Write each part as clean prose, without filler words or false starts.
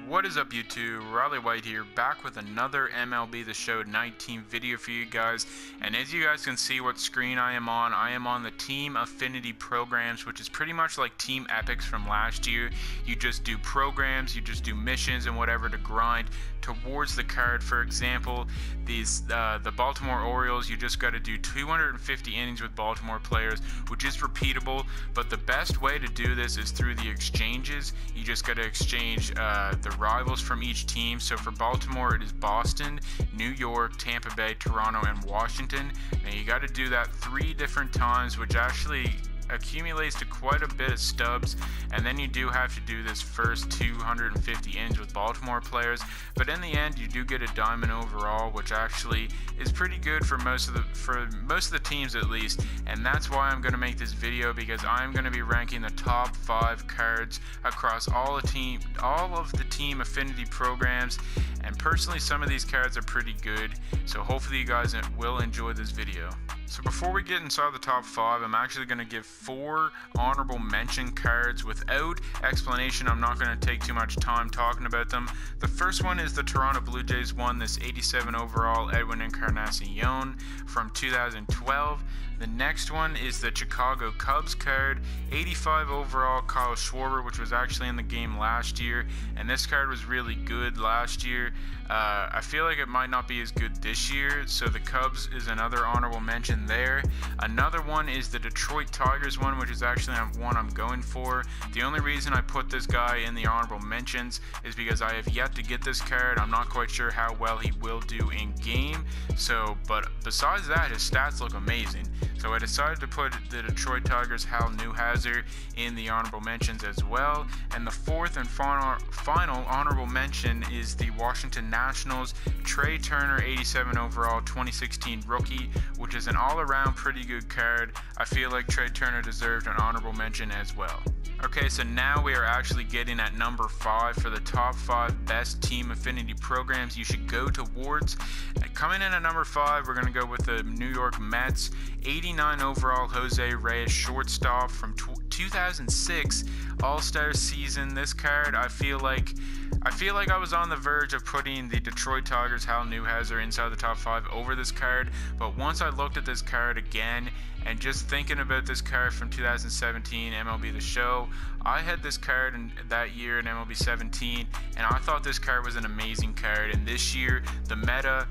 What is up YouTube, Riley White here, back with another MLB The Show 19 video for you guys. And as you guys can see what screen I am on the Team Affinity programs, which is pretty much like Team Epics from last year. You just do programs, you just do missions and whatever to grind towards the card. For example, the Baltimore Orioles, you just got to do 250 innings with Baltimore players, which is repeatable, but the best way to do this is through the exchanges. You just got to exchange the rivals from each team. So for Baltimore, it is Boston, New York, Tampa Bay, Toronto, and Washington. Now you got to do that 3 different times, which actually accumulates to quite a bit of stubs, and then you do have to do this first 250 innings with Baltimore players, but in the end you do get a diamond overall, which actually is pretty good for most of the teams at least. And that's why I'm going to make this video, because I'm going to be ranking the top 5 cards across all of the Team Affinity programs, and personally some of these cards are pretty good, so hopefully you guys will enjoy this video. So before we get inside the top 5, I'm actually going to give 4 honorable mention cards without explanation. I'm not going to take too much time talking about them. The first one is the Toronto Blue Jays won this 87 overall Edwin Encarnacion from 2012. The next one is the Chicago Cubs card, 85 overall Kyle Schwarber, which was actually in the game last year, and this card was really good last year. I feel like it might not be as good this year, so the Cubs is another honorable mention there. Another one is the Detroit Tigers one, which is actually one I'm going for. The only reason I put this guy in the honorable mentions is because I have yet to get this card. I'm not quite sure how well he will do in game, but besides that, his stats look amazing. So I decided to put the Detroit Tigers Hal Newhouser in the honorable mentions as well. And the fourth and final honorable mention is the Washington Nationals Trey Turner 87 overall 2016 rookie, which is an all-around pretty good card. I feel like Trey Turner deserved an honorable mention as well. Okay, so now we are actually getting at number 5 for the top 5 best Team Affinity programs you should go towards. Coming in at number 5, we're going to go with the New York Mets 89 overall José Reyes shortstop from 2006 All-Star season. This card, I feel like I was on the verge of putting the Detroit Tigers Hal Newhouser inside the top 5 over this card, but once I looked at this card again and just thinking about this card from 2017 MLB The Show, I had this card that year in MLB 17, and I thought this card was an amazing card. And this year the meta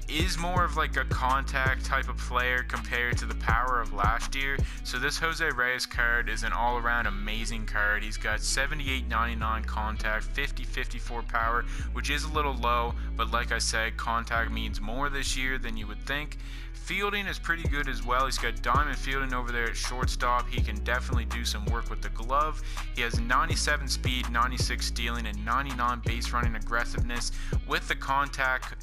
is more of like a contact type of player compared to the power of last year. So this José Reyes card is an all-around amazing card. He's got 78-99 contact, 50-54 power, which is a little low, but like I said, contact means more this year than you would think. Fielding is pretty good as well. He's got diamond fielding over there at shortstop. He can definitely do some work with the glove. He has 97 speed, 96 stealing, and 99 base running aggressiveness. With the contact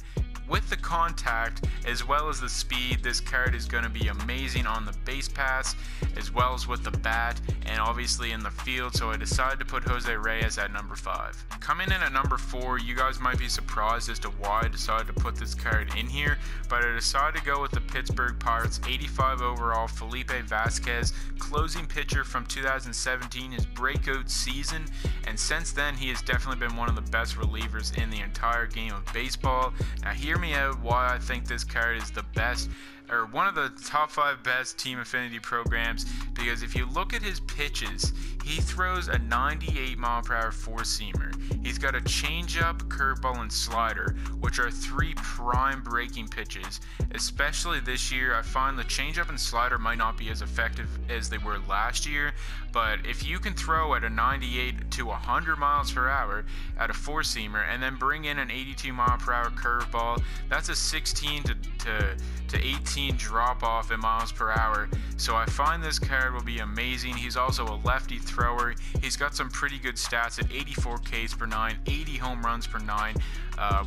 as well as the speed, this card is going to be amazing on the base pass as well as with the bat and obviously in the field, so I decided to put José Reyes at number 5. Coming in at number 4, you guys might be surprised as to why I decided to put this card in here, but I decided to go with the Pittsburgh Pirates 85 overall Felipe Vázquez, closing pitcher from 2017, his breakout season, and since then he has definitely been one of the best relievers in the entire game of baseball. Now hear me out why I think this card is the best, or one of the top 5 best Team Affinity programs, because if you look at his pitches, he throws a 98 mile/hour 4-seamer. He's got a changeup, curveball, and slider, which are 3 prime breaking pitches. Especially this year, I find the changeup and slider might not be as effective as they were last year, but if you can throw at a 98 to 100 miles/hour at a 4-seamer and then bring in an 82 mile/hour curveball, that's a 16 to 18 drop off in miles/hour. So I find this card will be amazing. He's also a lefty thrower. He's got some pretty good stats at 84 Ks per 9, 80 home runs per 9,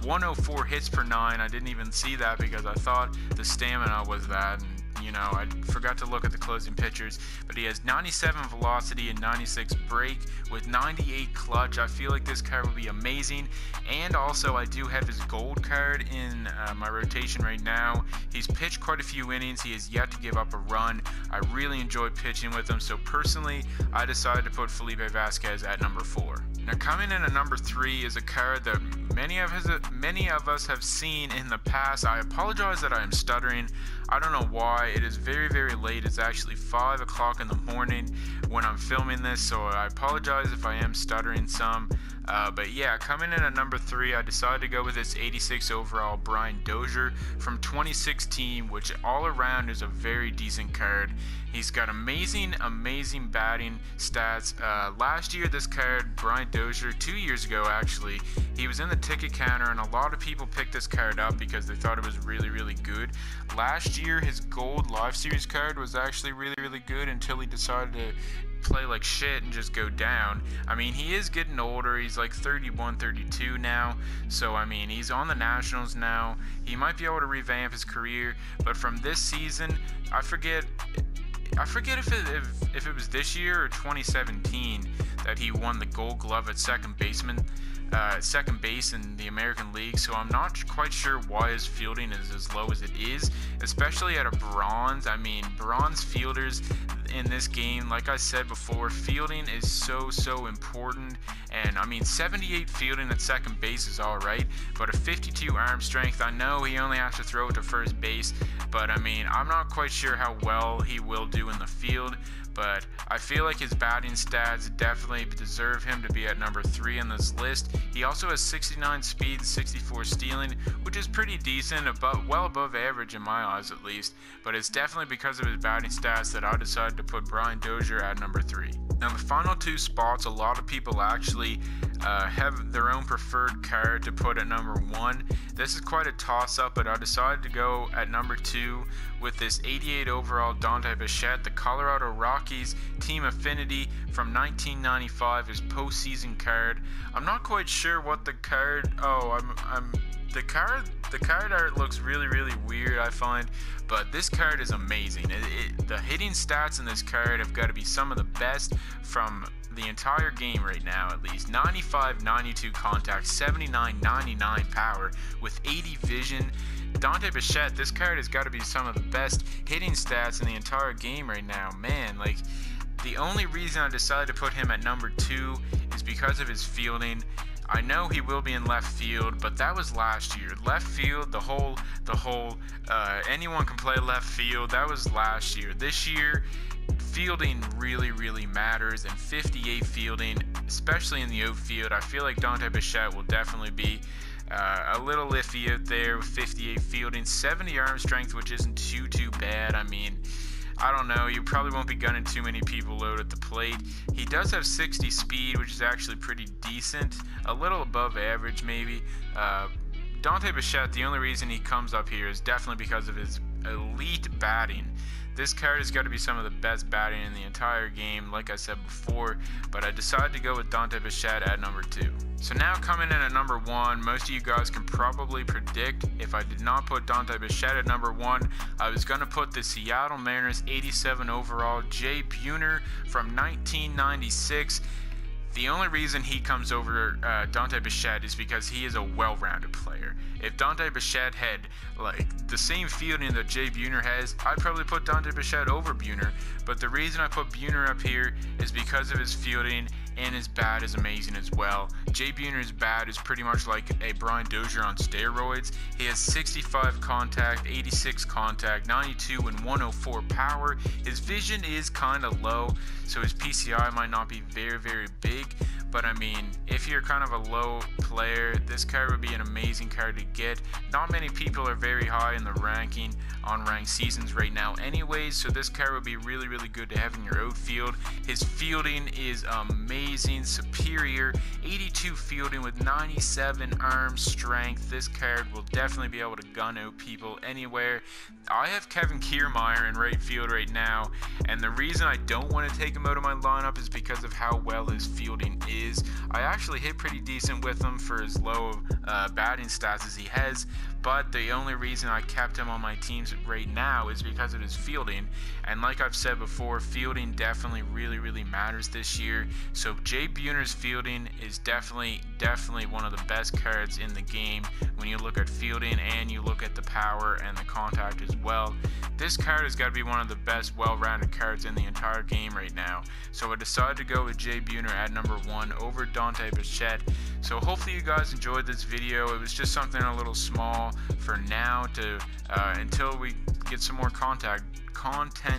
104 hits per 9. I didn't even see that because I thought the stamina was that, and I forgot to look at the closing pitchers, but he has 97 velocity and 96 break with 98 clutch. I feel like this card will be amazing. And also I do have his gold card in my rotation right now. He's pitched quite a few innings. He has yet to give up a run. I really enjoyed pitching with him, so personally I decided to put Felipe Vázquez at number 4. Now coming in at number 3 is a card that many of us have seen in the past. I apologize that I am stuttering. I don't know why. It is very, very late. It's actually 5 o'clock in the morning when I'm filming this, so I apologize if I am stuttering some. But yeah, coming in at number 3, I decided to go with this 86 overall Brian Dozier from 2016, which all around is a very decent card. He's got amazing batting stats. Last year, this card, Brian Dozier, 2 years ago actually, he was in the ticket counter, and a lot of people picked this card up because they thought it was really, really good. Last year, his gold live series card was actually really, really good until he decided to play like shit and just go down. I mean, he is getting older. He's like 31, 32 now. So, I mean, he's on the Nationals now. He might be able to revamp his career. But from this season, I forget if it was this year or 2017 that he won the Gold Glove at second base in the American League, so I'm not quite sure why his fielding is as low as it is, especially at a bronze. I mean, bronze fielders in this game, like I said before, fielding is so important. And I mean, 78 fielding at second base is alright, but a 52 arm strength, I know he only has to throw it to first base, but I mean, I'm not quite sure how well he will do in the field. But I feel like his batting stats definitely deserve him to be at number 3 on this list. He also has 69 speed, 64 stealing, which is pretty decent, well above average in my eyes at least. But it's definitely because of his batting stats that I decided to put Brian Dozier at number 3. Now the final 2 spots, a lot of people actually have their own preferred card to put at number 1. This is quite a toss-up, but I decided to go at number 2 with this 88 overall Dante Bichette, the Colorado Rockies Team Affinity from 1995, his postseason card. I'm not quite sure what the card. The card art looks really, really weird, I find, but this card is amazing. The hitting stats in this card have got to be some of the best from the entire game right now, at least. 95, 92 contact, 79, 99 power with 80 vision. Dante Bichette, this card has got to be some of the best hitting stats in the entire game right now. Man, like, the only reason I decided to put him at number 2 is because of his fielding. I know he will be in left field, but that was last year. Left field, the whole anyone can play left field. That was last year. This year, fielding really, really matters, and 58 fielding, especially in the outfield, I feel like Dante Bichette will definitely be a little iffy out there with 58 fielding, 70 arm strength, which isn't too bad. I mean, I don't know, you probably won't be gunning too many people out at the plate. He does have 60 speed, which is actually pretty decent, a little above average maybe. Dante Bichette, the only reason he comes up here is definitely because of his elite batting. This card has got to be some of the best batting in the entire game, like I said before, but I decided to go with Dante Bichette at number 2. So now coming in at number 1, most of you guys can probably predict if I did not put Dante Bichette at number 1, I was going to put the Seattle Mariners 87 overall Jay Buhner from 1996. The only reason he comes over Dante Bichette is because he is a well-rounded player. If Dante Bichette had like the same fielding that Jay Buhner has, I'd probably put Dante Bichette over Buhner. But the reason I put Buhner up here is because of his fielding, and his bat is amazing as well. Jay Buhner's bat is pretty much like a Brian Dozier on steroids. He has 65 contact, 86 contact, 92 and 104 power. His vision is kind of low, so his PCI might not be very, very big. But I mean, if you're kind of a low player, this card would be an amazing card to get. Not many people are very high in the ranking on ranked seasons right now anyways, so this card would be really, really good to have in your outfield. His fielding is amazing, superior, 82 fielding with 97 arm strength. This card will definitely be able to gun out people anywhere. I have Kevin Kiermaier in right field right now, and the reason I don't want to take him out of my lineup is because of how well his fielding is. I actually hit pretty decent with him for as low batting stats as he has, but the only reason I kept him on my teams right now is because of his fielding. And like I've said before, fielding definitely really, really matters this year. So Jay Buhner's fielding is definitely one of the best cards in the game when you look at fielding and you look at the power and the contact as well. This card has got to be one of the best well-rounded cards in the entire game right now. So I decided to go with Jay Buhner at number #1 over Dante Bichette. So hopefully you guys enjoyed this video. It was just something a little small for now to until we get some more content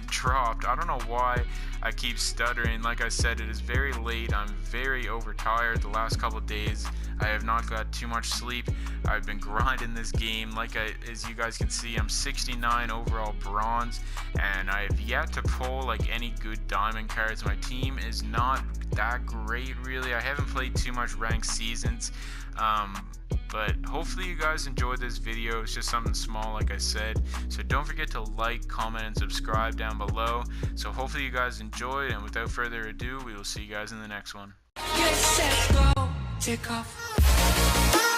dropped. I don't know why I keep stuttering. Like I said, it is very late. I'm very overtired the last couple of days. I have not got too much sleep. I've been grinding this game. As you guys can see, I'm 69 overall bronze, and I have yet to pull like any good diamond cards. My team is not that great, really. I haven't played too much ranked seasons, but hopefully you guys enjoyed this video. It's just something small, like I said. So don't forget to like, comment, and subscribe down below. So hopefully you guys enjoyed, and without further ado, we will see you guys in the next one. Get set, go, take off.